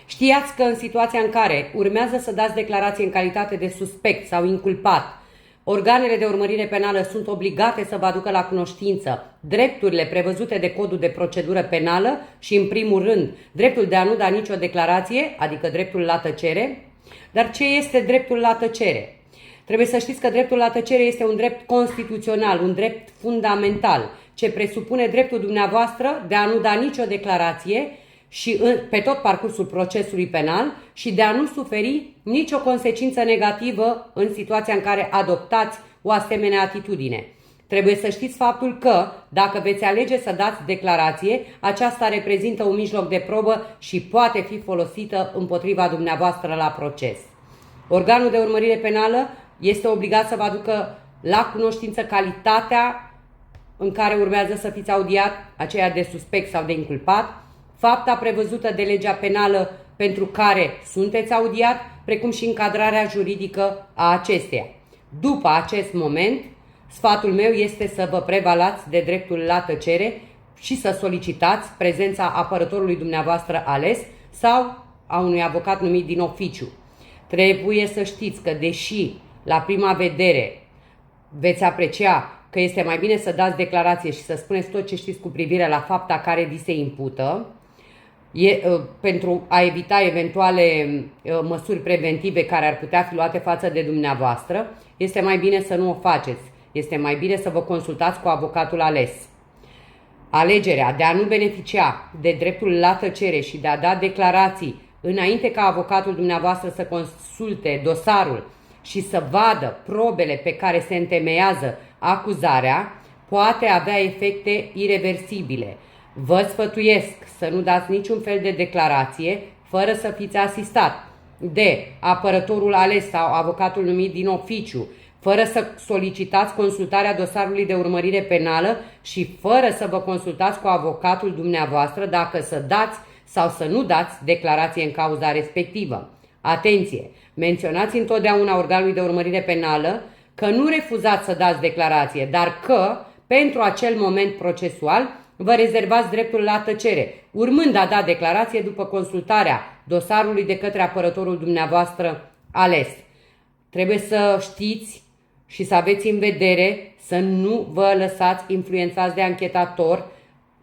Știați că în situația în care urmează să dați declarație în calitate de suspect sau inculpat, organele de urmărire penală sunt obligate să vă aducă la cunoștință drepturile prevăzute de Codul de Procedură Penală și, în primul rând, dreptul de a nu da nicio declarație, adică dreptul la tăcere. Dar ce este dreptul la tăcere? Trebuie să știți că dreptul la tăcere este un drept constituțional, un drept fundamental, ce presupune dreptul dumneavoastră de a nu da nicio declarație și pe tot parcursul procesului penal și de a nu suferi nicio consecință negativă în situația în care adoptați o asemenea atitudine. Trebuie să știți faptul că, dacă veți alege să dați declarație, aceasta reprezintă un mijloc de probă și poate fi folosită împotriva dumneavoastră la proces. Organul de urmărire penală este obligat să vă aducă la cunoștință calitatea în care urmează să fiți audiat, aceea de suspect sau de inculpat, fapta prevăzută de legea penală pentru care sunteți audiat, precum și încadrarea juridică a acesteia. După acest moment, sfatul meu este să vă prevalați de dreptul la tăcere și să solicitați prezența apărătorului dumneavoastră ales sau a unui avocat numit din oficiu. Trebuie să știți că, deși la prima vedere veți aprecia că este mai bine să dați declarație și să spuneți tot ce știți cu privire la fapta care vi se impută, pentru a evita eventuale măsuri preventive care ar putea fi luate față de dumneavoastră, este mai bine să nu o faceți. Este mai bine să vă consultați cu avocatul ales. Alegerea de a nu beneficia de dreptul la tăcere și de a da declarații înainte ca avocatul dumneavoastră să consulte dosarul și să vadă probele pe care se întemeiază acuzarea, poate avea efecte ireversibile. Vă sfătuiesc să nu dați niciun fel de declarație fără să fiți asistat de apărătorul ales sau avocatul numit din oficiu, fără să solicitați consultarea dosarului de urmărire penală și fără să vă consultați cu avocatul dumneavoastră dacă să dați sau să nu dați declarație în cauza respectivă. Atenție! Menționați întotdeauna organului de urmărire penală că nu refuzați să dați declarație, dar că, pentru acel moment procesual, vă rezervați dreptul la tăcere, urmând a da declarație după consultarea dosarului de către apărătorul dumneavoastră ales. Trebuie să știți și să aveți în vedere să nu vă lăsați influențați de anchetator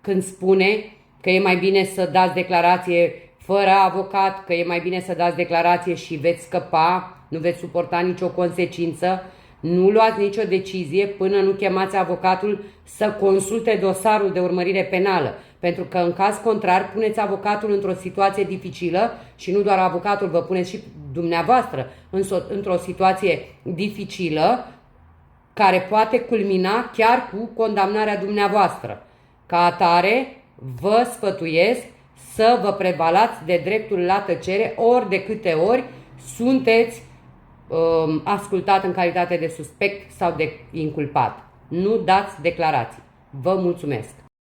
când spune că e mai bine să dați declarație fără avocat, că e mai bine să dați declarație și veți scăpa, nu veți suporta nicio consecință. Nu luați nicio decizie până nu chemați avocatul să consulte dosarul de urmărire penală, pentru că în caz contrar puneți avocatul într-o situație dificilă și nu doar avocatul, vă puneți și dumneavoastră într-o situație dificilă care poate culmina chiar cu condamnarea dumneavoastră. Ca atare, vă sfătuiesc să vă prevalați de dreptul la tăcere ori de câte ori sunteți ascultat în calitate de suspect sau de inculpat. Nu dați declarații. Vă mulțumesc!